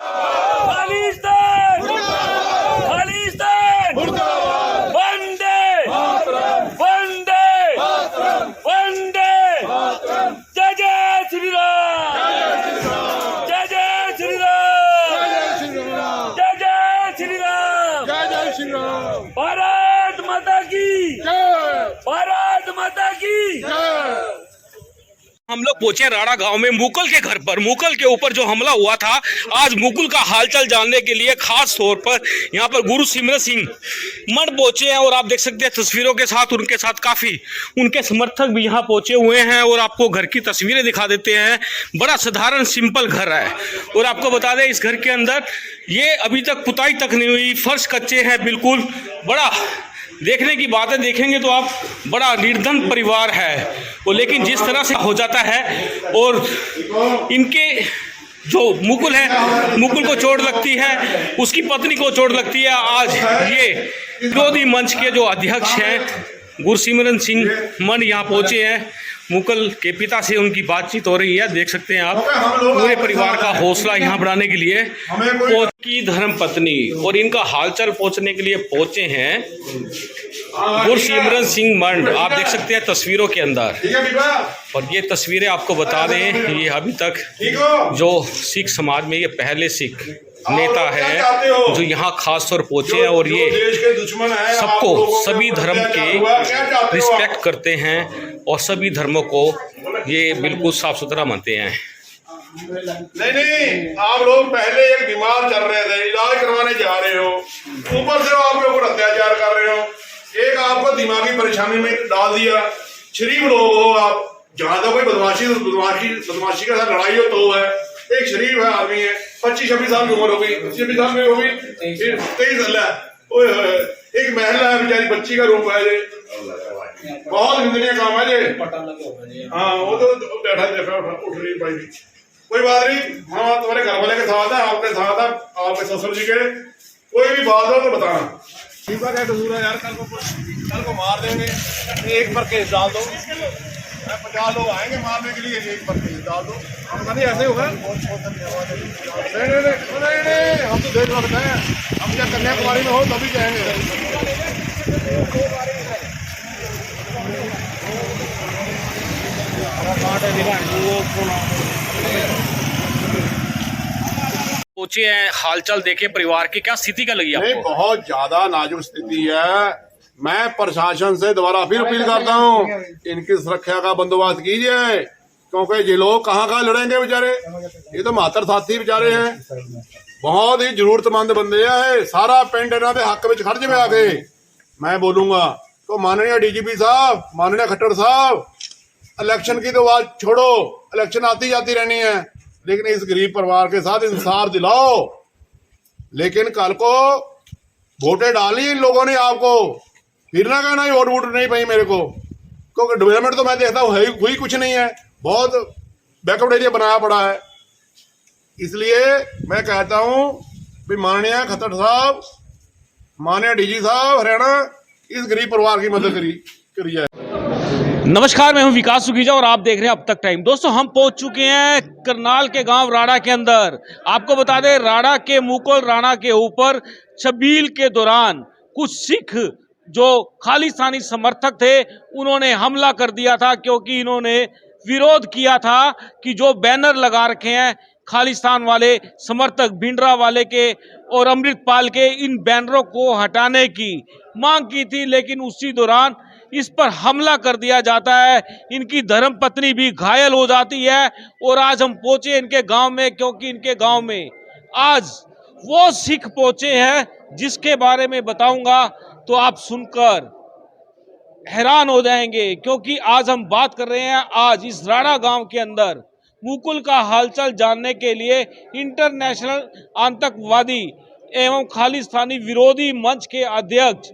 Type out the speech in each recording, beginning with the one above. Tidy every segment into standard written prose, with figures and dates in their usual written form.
खालिस्तान खालिस्तान वंदे वंदे वंदे जय जय श्री राम जय जय श्री राम जय जय श्री राम जय जय श्री राम। भारत माता की भारत माता की। हम लोग पहुंचे राणा गांव में मुकुल के घर पर। मुकुल के ऊपर जो हमला हुआ था, आज मुकुल का हालचाल जानने के लिए खास तौर पर यहां पर गुरसिमरन सिंह मंड पहुंचे हैं और आप देख सकते हैं तस्वीरों के साथ उनके साथ काफी उनके समर्थक भी यहां पहुंचे हुए हैं और आपको घर की तस्वीरें दिखा देते हैं। बड़ा साधारण सिंपल घर है और आपको बता दें इस घर के अंदर ये अभी तक पुताई तक नहीं हुई, फर्श कच्चे हैं बिल्कुल। बड़ा देखने की बातें देखेंगे तो आप बड़ा निर्धन परिवार है और लेकिन जिस तरह से हो जाता है और इनके जो मुकुल है, मुकुल को चोट लगती है, उसकी पत्नी को चोट लगती है। आज ये विरोधी मंच के जो अध्यक्ष हैं गुरसिमरन सिंह मंड यहाँ पहुंचे हैं। मुकुल के पिता से उनकी बातचीत हो रही है, देख सकते हैं आप। पूरे परिवार का हौसला यहाँ बढ़ाने के लिए की धर्म पत्नी और इनका हालचाल पहुंचने के लिए पहुंचे हैं गुरसिमरन सिंह मंड। आप देख सकते हैं तस्वीरों के अंदर, और ये तस्वीरें आपको बता दें ये अभी तक जो सिख समाज में ये पहले सिख नेता है जो यहाँ खास तौर पहुंचे हैं और ये सबको सभी धर्म के रिस्पेक्ट करते हैं और सभी धर्मों को ये बिल्कुल साफ सुथरा मानते हैं। नहीं, आप लोग पहले एक बीमार चल रहे थे, इलाज करवाने जा रहे हो, ऊपर से आपके ऊपर अत्याचार कर रहे हो, एक आपको दिमागी परेशानी में डाल दिया। शरीफ लोग हो आप, जहां तक कोई बदमाशी के साथ लड़ाई हो तो है। एक शरीफ है आदमी है, 25-26 साल की उम्र हो गई, 26 साल में हो गई, 23 साल है। एक महिला है बेचारी, बच्ची का रूप है ये, बहुत निंदनीय काम है ये। हाँ वो तो बैठा देखा उठ रही भाई, कोई बात नहीं, हम तुम्हारे घर वाले के साथ है, आपके साथ है, आपके ससुर जी के। कोई भी बात हो तो बताना। क्या कसूर है यार, कल को मार देंगे, एक पर केस डाल दो। 50 लोग आएंगे मारने के लिए, एक पर केस डाल दो। नहीं ऐसे होगा, नहीं, हम तो देश भक्त हैं, हम क्या कन्याकुमारी में हो तभी जाएंगे। पहुंचे हैं, हालचाल देखे परिवार की, क्या स्थिति का लगी आपको? नहीं, बहुत ज्यादा नाजुक स्थिति है। मैं प्रशासन से दोबारा फिर अपील करता हूँ, इनकी सुरक्षा का बंदोबस्त कीजिए, क्योंकि ये लोग कहाँ लड़ेंगे बेचारे। ये तो मातर साथी बेचारे हैं, बहुत ही जरूरतमंद बंदे हैं। सारा पिंड इन्हों के हक में खर्च में आके मैं बोलूंगा तो माननीय डीजीपी साहब, माननीय खट्टर साहब, इलेक्शन की तो बात छोड़ो, इलेक्शन आती जाती रहनी है, लेकिन इस गरीब परिवार के साथ इंसाफ दिलाओ। लेकिन कल को वोटें डाली इन लोगों ने आपको, फिर ना कहना वोट नहीं पाई मेरे को, क्योंकि डेवलपमेंट तो मैं देखता हूँ हुई कुछ नहीं है, बहुत बैकवर्ड एरिया बनाया पड़ा है। इसलिए मैं कहता हूँ भी माननीय खट्टर साहब, माननीय डीजी साहब हरियाणा, इस गरीब परिवार की मदद करी जाए। नमस्कार, मैं हूं विकास सुखीजा और आप देख रहे हैं अब तक टाइम। दोस्तों हम पहुंच चुके हैं करनाल के गांव राणा के अंदर। आपको बता दें राणा के मुकुल राणा के ऊपर छबील के दौरान कुछ सिख जो खालिस्तानी समर्थक थे उन्होंने हमला कर दिया था, क्योंकि इन्होंने विरोध किया था कि जो बैनर लगा रखे हैं खालिस्तान वाले समर्थक भिंडरा वाले के और अमृतपाल के, इन बैनरों को हटाने की मांग की थी, लेकिन उसी दौरान इस पर हमला कर दिया जाता है। इनकी धर्म पत्नी भी घायल हो जाती है और आज हम पहुंचे इनके गांव में, क्योंकि इनके गांव में आज वो सिख पहुंचे हैं जिसके बारे में बताऊंगा तो आप सुनकर हैरान हो जाएंगे। क्योंकि आज हम बात कर रहे हैं, आज इस राणा गांव के अंदर मुकुल का हालचाल जानने के लिए इंटरनेशनल आतंकवादी एवं खालिस्तानी विरोधी मंच के अध्यक्ष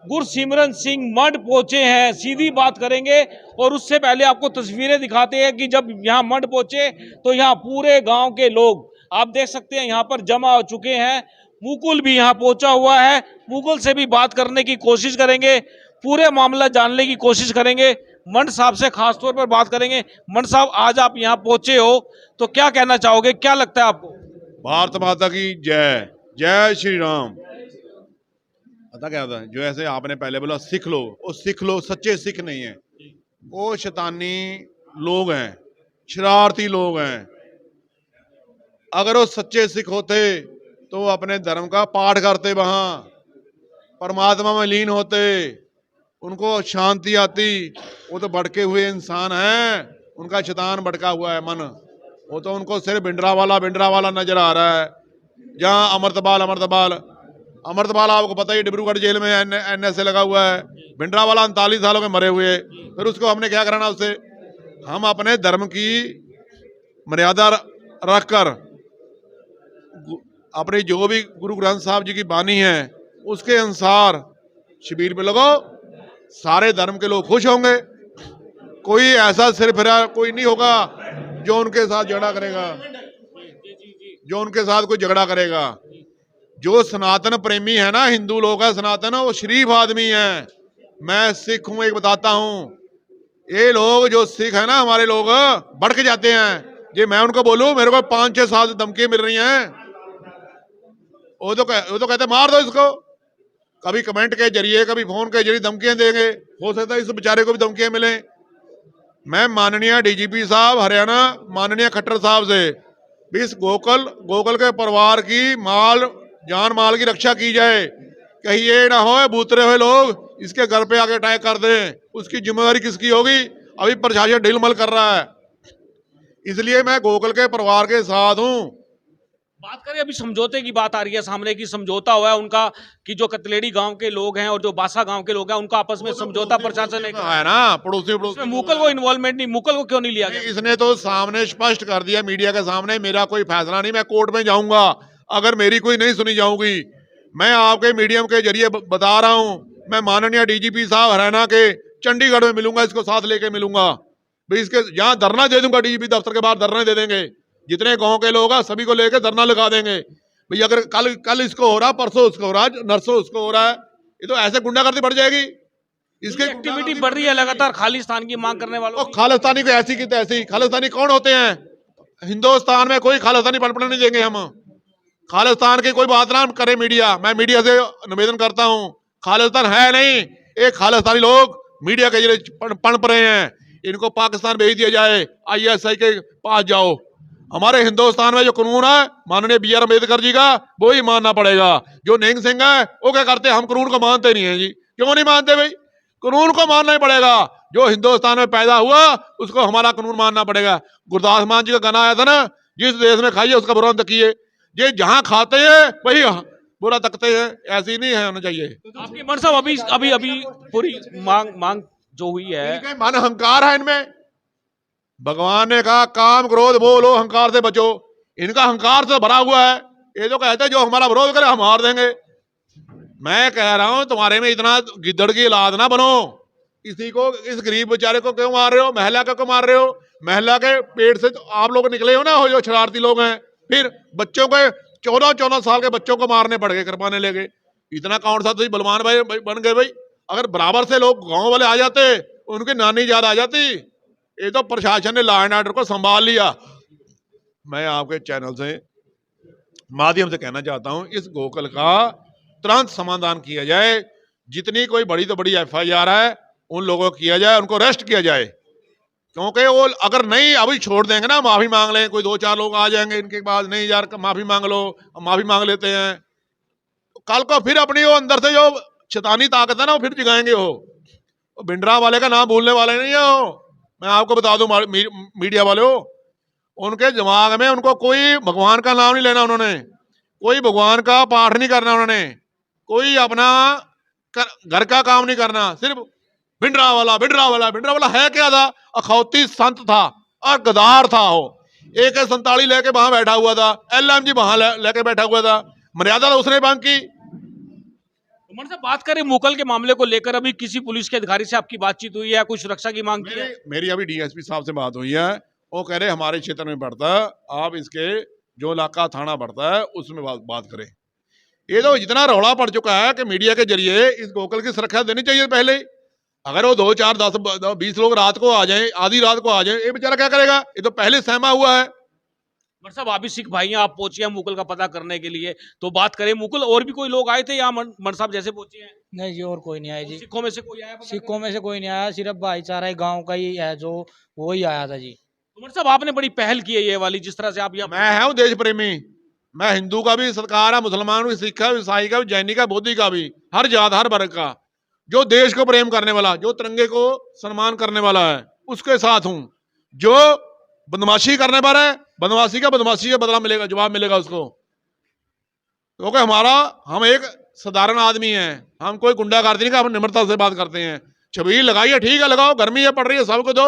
गुरसिमरन सिंह मंड पहुंचे हैं। सीधी बात करेंगे और उससे पहले आपको तस्वीरें दिखाते हैं कि जब यहाँ मंड पहुंचे तो यहाँ पूरे गांव के लोग आप देख सकते हैं यहाँ पर जमा हो चुके हैं। मुकुल भी यहाँ पहुंचा हुआ है, मुकुल से भी बात करने की कोशिश करेंगे, पूरे मामला जानने की कोशिश करेंगे। मंड साहब से खास तौर पर बात करेंगे। मंड साहब, आज आप यहाँ पहुंचे हो तो क्या कहना चाहोगे, क्या लगता है आपको? भारत माता की जय, जय श्री राम। पता क्या होता है, जो ऐसे आपने पहले बोला सिख लोग, वो सिख लोग सच्चे सिख नहीं है, वो शैतानी लोग हैं, शरारती लोग हैं। अगर वो सच्चे सिख होते तो वो अपने धर्म का पाठ करते, वहां परमात्मा में लीन होते, उनको शांति आती। वो तो भटके हुए इंसान हैं, उनका शैतान भटका हुआ है मन। वो तो उनको सिर्फ भिंडरा वाला नजर आ रहा है। जहाँ अमृतपाल आपको पता ही डिब्रूगढ़ जेल में NSA लगा हुआ है। भिंडरा वाला 39 सालों के मरे हुए, फिर उसको हमने क्या कराना उससे। हम अपने धर्म की मर्यादा रखकर अपनी जो भी गुरु ग्रंथ साहब जी की बानी है उसके अनुसार शिविर में लगो, सारे धर्म के लोग खुश होंगे। कोई ऐसा सिर फिरा कोई नहीं होगा जो उनके साथ झगड़ा करेगा, जो सनातन प्रेमी है ना, हिंदू लोग है सनातन, वो शरीफ आदमी है। मैं सिख हूं, एक बताता हूं, ये लोग जो सिख है ना हमारे लोग भड़क जाते हैं। ये मैं उनको बोलूं, मेरे को 5-6 साल से धमकी मिल रही हैं, वो तो कहते मार दो इसको। कभी कमेंट के जरिए, कभी फोन के जरिए धमकियां देंगे। हो सकता है इस बेचारे को भी धमकियां मिले। मैं माननीय DGP साहब हरियाणा, माननीय खट्टर साहब से भी इस गोकुल के परिवार की जान माल की रक्षा की जाए। कहीं ये ना हो बूतरे हुए लोग इसके घर पे आके अटैक कर दें, उसकी जिम्मेदारी किसकी होगी। अभी प्रशासन ढीलमल कर रहा है, इसलिए मैं गोकुल के परिवार के साथ हूं। बात करें अभी समझौते की बात आ रही है सामने की, समझौता हुआ है उनका कि जो कतलेड़ी गांव के लोग हैं और जो बासा गांव के लोग हैं उनका आपस में समझौता प्रशासन ने है ना, पड़ोसी मुकल को इन्वॉल्वमेंट नहीं, मुकल को क्यों नहीं लिया गया? इसने तो सामने स्पष्ट कर दिया मीडिया के सामने, मेरा कोई फैसला नहीं, मैं कोर्ट में जाऊंगा अगर मेरी कोई नहीं सुनी जाऊंगी। मैं आपके मीडियम के जरिए बता रहा हूं, मैं माननीय DGP साहब हरियाणा के चंडीगढ़ में मिलूंगा, इसको साथ लेके मिलूंगा भाई। इसके यहाँ धरना दे दूंगा, DGP दफ्तर के बाहर धरना दे देंगे। जितने गांव के लोग हैं सभी को लेकर धरना लगा देंगे भाई। अगर कल इसको हो रहा, परसों उसको हो रहा, नरसों उसको हो रहा है, ये तो ऐसे गुंडागर्दी बढ़ जाएगी। इसकी एक्टिविटी बढ़ रही है लगातार खालिस्तान की मांग करने वालों की। खालिस्तानी को ऐसी की तैसी, खालिस्तानी कौन होते हैं? हिंदुस्तान में कोई खालिस्तानी पनपने नहीं देंगे हम। खालिस्तान की कोई बात ना करे मीडिया, मैं मीडिया से निवेदन करता हूं, खालिस्तान है नहीं। एक खालिस्तानी लोग मीडिया के जरिए पनप रहे हैं, इनको पाकिस्तान भेज दिया जाए, ISI के पास जाओ। हमारे हिंदुस्तान में जो कानून है माननीय BR अम्बेडकर जी का, वो ही मानना पड़ेगा। जो नेंग सिंह है वो क्या करते हैं, हम कानून को मानते नहीं है जी। क्यों नहीं मानते भाई? कानून को मानना ही पड़ेगा। जो हिंदुस्तान में पैदा हुआ उसको हमारा कानून मानना पड़ेगा। गुरदास मान जी का गाना आया था ना, जिस देश में खाइए उसका बुरा तकिए। ये जहां खाते हैं वही बुरा तकते हैं, ऐसी नहीं है होना चाहिए। आपकी मन साहब अभी पूरी मांग जो हुई है, इनके मन अहंकार है इनमें। भगवान ने कहा काम क्रोध बोलो अहंकार से बचो, इनका अहंकार से भरा हुआ है। ये जो कहते हैं जो हमारा विरोध करे हम मार देंगे। मैं कह रहा हूं तुम्हारे में इतना गिद्दड़ की औलाद ना बनो। इसी को, इस गरीब बेचारे को क्यों मार रहे हो? महिला को क्यों मार रहे हो? महिला के पेट से तो आप लोग निकले हो ना, हो जो शरारती लोग हैं। फिर बच्चों के 14-14 साल के बच्चों को मारने पड़ गए, करवाने लगे। इतना कौन सा तो बलवान भाई बन गए भाई? अगर बराबर से लोग गांव वाले आ जाते, उनकी नानी याद आ जाती। ये तो प्रशासन ने लॉ एंड ऑर्डर को संभाल लिया। मैं आपके चैनल से माध्यम से कहना चाहता हूं, इस गोकुल का तुरंत समाधान किया जाए। जितनी कोई बड़ी तो बड़ी FIR है उन लोगों को किया जाए, उनको अरेस्ट किया जाए। क्योंकि वो अगर नहीं अभी छोड़ देंगे ना, माफी मांग लें, कोई 2-4 लोग आ जाएंगे इनके पास, नहीं यार माफी मांग लो, माफी मांग लेते हैं, कल को फिर अपनी वो अंदर से जो शैतानी ताकत है ना वो फिर जगाएंगे। वो भिंडरा वाले का नाम भूलने वाले नहीं है। मैं आपको बता दूं मीडिया वाले हो, उनके दिमाग में उनको कोई भगवान का नाम नहीं लेना, उन्होंने कोई भगवान का पाठ नहीं करना, उन्होंने कोई अपना घर का काम नहीं करना, सिर्फ भिंडरा वाला है क्या था? अखौती संत था और गद्दार था। वो AK-47 लेके वहां बैठा हुआ था, LMG वहां लेके बैठा हुआ था, मर्यादा तो उसने भंग की। उमर से बात करें मुकल के मामले को लेकर, अभी किसी पुलिस के अधिकारी से आपकी बातचीत हुई है? कुछ सुरक्षा की मांग की है? मेरी अभी DSP साहब से बात हुई है, वो कह रहे हमारे क्षेत्र में पड़ता है, आप इसके जो इलाका थाना पड़ता है उसमें बात करें। ये तो इतना रौला पड़ चुका है कि मीडिया के जरिए इस गोकुल की सुरक्षा देनी चाहिए पहले। अगर वो 2-4, 10, 20 लोग रात को आ जाएं, आधी रात को आ जाएं, ये बेचारा क्या करेगा? ये तो पहले सहमा हुआ है। पर साहब आप भी सिख भाई हैं, आप पहुंचे हैं मुगल का पता करने के लिए, तो बात करें मुगल और भी कोई लोग आए थे या मन साहब जैसे पहुंचे हैं? नहीं जी, और कोई नहीं आया जी। सिखों में से कोई आया पता सिखों में से कोई नहीं आया, सिर्फ भाईचारा गांव का ही है जो वो ही आया था जी। करने? उमर साहब आपने बड़ी पहल की है ये वाली, जिस तरह से आप यहाँ मैं हूं देश प्रेमी। मैं हिंदू का भी सत्कार है, मुसलमान भी, सिख का भी, ईसाई का भी, जैनी का, बौद्धि का भी, हर जात हर वर्ग का। जो देश को प्रेम करने वाला, जो तिरंगे को सम्मान करने वाला है, उसके साथ हूं। जो बदमाशी करने पर है, बदमाशी का बदला मिलेगा, जवाब मिलेगा उसको। क्योंकि हम एक साधारण आदमी हैं, हम कोई गुंडागर्दी नहीं का, हम निम्रता से बात करते हैं। छबील लगाइए, ठीक है लगाओ, गर्मी है पड़ रही है, सबको दो।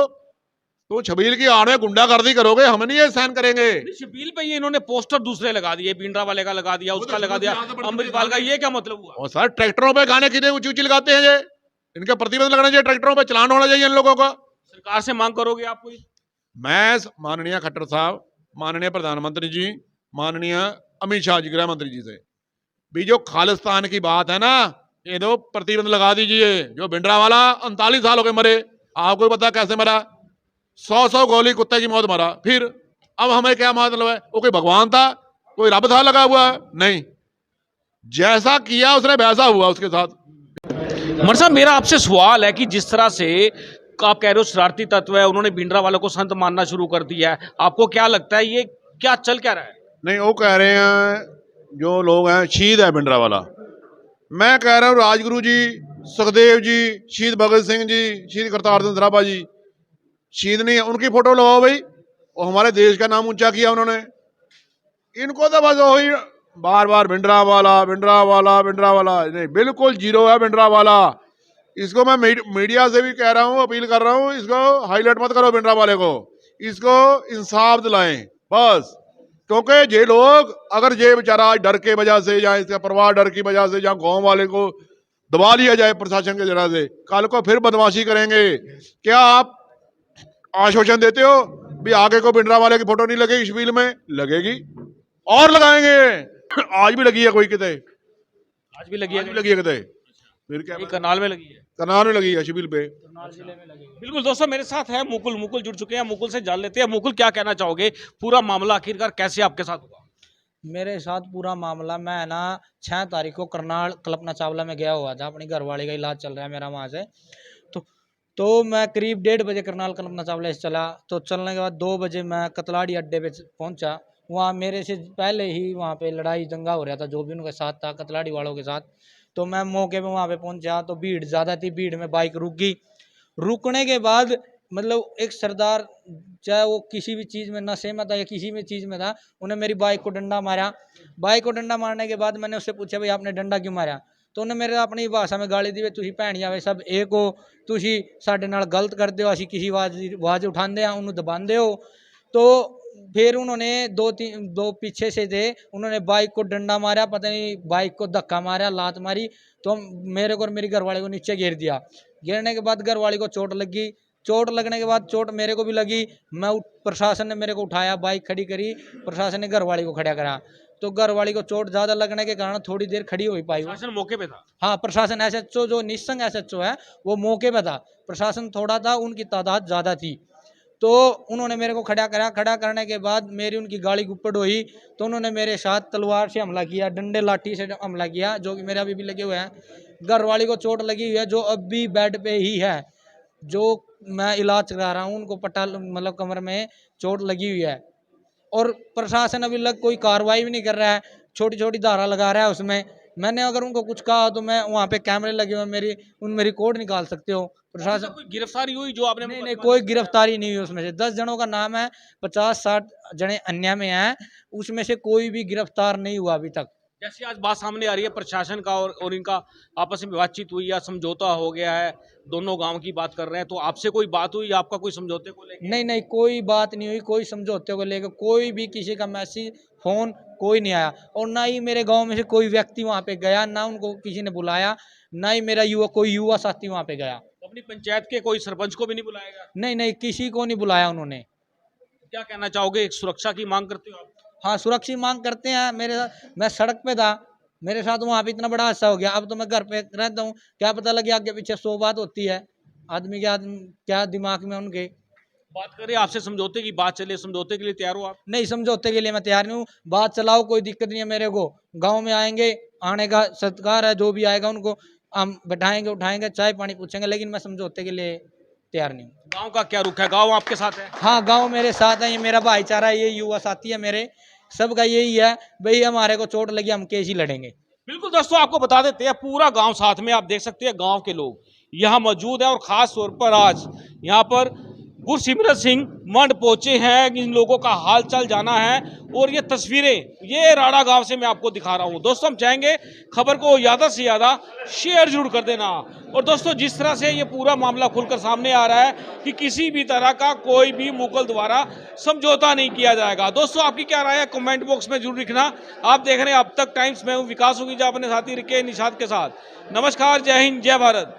तो छबील की आड़ में गुंडागर्दी करोगे, हम नहीं ये सहन करेंगे। शबील पे ये इन्होंने पोस्टर दूसरे लगा दिए, भिंडरा वाले का लगा दिया, उसका लगा दिया, अमृतपाल का, ये क्या मतलब हुआ? और सर ट्रैक्टरों पे गाने कितने ऊंची ऊंची लगाते हैं ये, इनका प्रतिबंध लगना चाहिए, ट्रैक्टरों पे चलान होना चाहिए इन लोगों का। सरकार से मांग करोगे आप कोई? मैं माननीय खट्टर साहब, माननीय प्रधानमंत्री जी, माननीय अमित शाह जी, गृह मंत्री जी से भी जो खालिस्तान की बात है ना, ये दो प्रतिबंध लगा दीजिए। जो भिंडरा वाला 39 साल हो गए मरे, आपको पता कैसे मरा? 100 गोली कुत्ते की मौत मरा। फिर अब हमें क्या मतलब है? वो कोई भगवान था, कोई रब था लगा हुआ है? नहीं, जैसा किया उसने वैसा हुआ उसके साथ। उमर साहब मेरा आपसे सवाल है कि जिस तरह से आप कह रहे हो शरारती तत्व है, उन्होंने भिंडरा वालों को संत मानना शुरू कर दिया है, आपको क्या लगता है ये क्या चल क्या रहा है? नहीं, वो कह रहे हैं जो लोग हैं, शहीद है भिंडरा वाला। मैं कह रहा हूँ राजगुरु जी, सुखदेव जी, शहीद भगत सिंह जी, शहीद करतार सिंह सराभा जी शहीद नहीं है, उनकी फोटो लगाओ भाई। वो हमारे देश का नाम ऊंचा किया उन्होंने। इनको तो बस वही बार बार भिंडरा वाला, भिंडरा वाला, भिंडरा वाला। नहीं, बिल्कुल जीरो है भिंडरा वाला। इसको मैं मीडिया से भी कह रहा हूँ, अपील कर रहा हूँ, इसको हाईलाइट मत करो भिंडरा वाले को, इसको इंसाफ दिलाएं बस। क्योंकि ये लोग, अगर ये बेचारा डर के वजह से, या इसका परिवार डर की वजह से, या गांव वाले को दबा लिया जाए प्रशासन के जरिए से, कल को फिर बदमाशी करेंगे। क्या आप आश्वासन देते हो भी आगे को भिंडरा वाले की फोटो नहीं लगेगी शबील में? लगेगी और लगाएंगे। आज भी लगी है कोई किते, आज भी लगी है? लगी है किते, फिर क्या? करनाल में लगी है, करनाल में लगी है शबील पे। बिल्कुल। दोस्तों मेरे साथ है मुकुल जुड़ चुके हैं, मुकुल से जान लेते हैं। मुकुल क्या कहना चाहोगे, पूरा मामला आखिरकार कैसे आपके साथ हुआ? मेरे साथ पूरा मामला, मैं ना 6 तारीख को करनाल कल्पना चावला में गया हुआ था, अपनी घरवाली का इलाज चल रहा है मेरा वहाँ से। तो मैं करीब 1:30 बजे करनाल कल्पना चावला से चला। तो चलने के बाद 2 बजे मैं कतलाड़ी अड्डे पे पहुंचा। वहाँ मेरे से पहले ही वहाँ पे लड़ाई दंगा हो रहा था, जो भी उनके साथ था, कतलाड़ी वालों के साथ। तो मैं मौके पे वहाँ पे पहुंचा तो भीड़ ज़्यादा थी, भीड़ में बाइक रुक गई। रुकने के बाद मतलब एक सरदार, चाहे वो किसी भी चीज़ में नशे में था या किसी भी चीज़ में था, उन्हें मेरी बाइक को डंडा मारा। बाइक को डंडा मारने के बाद मैंने उससे पूछा, भाई आपने डंडा क्यों मारा? तो उन्हें मेरे अपनी भाषा में गाली दी, तुसी भैणिया वे सब एक हो, तुसी साडे नाल गलत करते हो, असी किसी आवाज़ उठाते हैं, उन्होंने दबाते हो। तो फिर उन्होंने दो पीछे से थे, उन्होंने बाइक को डंडा मारा, पता नहीं बाइक को धक्का मारा, लात मारी। तो मेरे को और मेरी घरवाली को नीचे गिर दिया। गिरने के बाद घरवाली को चोट लगी। चोट लगने के बाद चोट मेरे को भी लगी। प्रशासन ने मेरे को उठाया, बाइक खड़ी करी, प्रशासन ने घरवाली को खड़ा करा। तो घरवाली को चोट ज्यादा लगने के कारण थोड़ी देर खड़ी हो पाई। प्रशासन मौके पे था? हाँ, प्रशासन एसएचओ जो निस्संग एसएचओ है वो मौके पे था। प्रशासन थोड़ा था, उनकी तादाद ज्यादा थी। तो उन्होंने मेरे को खड़ा करा। खड़ा करने के बाद मेरी उनकी गाड़ी गुप्पड़ हुई। तो उन्होंने मेरे साथ तलवार से हमला किया, डंडे लाठी से हमला किया, जो कि मेरे अभी भी लगे हुए हैं। घरवाली को चोट लगी हुई है, जो अभी बेड पे ही है, जो मैं इलाज करा रहा हूँ। उनको पट्टा मतलब कमर में चोट लगी हुई है। और प्रशासन अभी लग कोई कार्रवाई भी नहीं कर रहा है, छोटी छोटी धारा लगा रहा है उसमें। मैंने अगर उनको कुछ कहा तो मैं वहाँ पे कैमरे लगे हुए, उनमें रिकॉर्ड निकाल सकते हो। प्रशासन कोई गिरफ्तारी हुई जो आपने? नहीं, कोई गिरफ्तारी नहीं हुई उसमें से। 10 जनों का नाम है, 50-60 जने अन्य में हैं, उसमें से कोई भी गिरफ्तार नहीं हुआ अभी तक। जैसे आज बात सामने आ रही है प्रशासन का और इनका आपस में बातचीत हुई या समझौता हो गया है, दोनों गांव की बात कर रहे हैं, तो आपसे कोई बात हुई या आपका कोई समझौते को लेकर? नहीं, कोई बात नहीं हुई, कोई समझौते को लेकर कोई भी किसी का मैसेज फोन कोई नहीं आया। और ना ही मेरे गांव में से कोई व्यक्ति वहां पे गया, ना उनको किसी ने बुलाया, ना ही मेरा कोई युवा साथी वहां पे गया। अपनी पंचायत के कोई सरपंच को भी नहीं बुलाएगा? नहीं, किसी को नहीं बुलाया उन्होंने। क्या कहना चाहोगे, सुरक्षा की मांग करते हो आप? हाँ, सुरक्षित मांग करते हैं। मैं सड़क पे था, मेरे साथ वहाँ पे इतना बड़ा हादसा हो गया। अब तो मैं घर पे रहता हूँ, क्या पता लगे आगे पीछे 100 बात होती है। आदमी क्या दिमाग में उनके। बात करें आपसे समझौते की, बात चले समझौते के लिए तैयार हो आप? नहीं, समझौते के लिए मैं तैयार नहीं हूँ। बात चलाओ, कोई दिक्कत नहीं है मेरे को। गांव में आएंगे, आने का सत्कार है, जो भी आएगा उनको हम बैठाएंगे, उठाएंगे, चाय पानी पूछेंगे, लेकिन मैं समझौते के लिए तैयार नहीं हूँ। गांव का क्या रुख है? गांव आपके साथ है? हाँ, गांव मेरे साथ है, ये मेरा भाईचारा है, ये युवा साथी है मेरे, सबका यही है भाई, हमारे को चोट लगी हम केस ही लड़ेंगे। बिल्कुल दोस्तों, आपको बता देते हैं पूरा गांव साथ में, आप देख सकते हैं गांव के लोग यहाँ मौजूद है और खास तौर पर आज यहाँ पर गुरसिमरत सिंह मंड पहुंचे हैं, इन लोगों का हाल चाल जाना है और ये तस्वीरें ये राड़ा गांव से मैं आपको दिखा रहा हूं। दोस्तों हम चाहेंगे खबर को ज़्यादा से ज़्यादा शेयर जरूर कर देना। और दोस्तों जिस तरह से ये पूरा मामला खुलकर सामने आ रहा है कि किसी भी तरह का कोई भी मुगल द्वारा समझौता नहीं किया जाएगा। दोस्तों आपकी क्या राय है कमेंट बॉक्स में जरूर लिखना। आप देख रहे हैं अब तक टाइम्स, मैं हूँ विकास सुगीजा अपने साथी रिके निषाद के साथ। नमस्कार, जय हिंद, जय Bharat.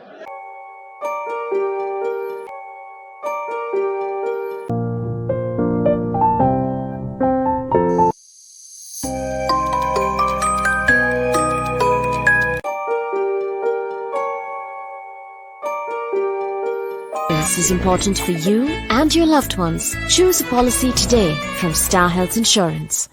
This is important for you and your loved ones. Choose a policy today from Star Health Insurance.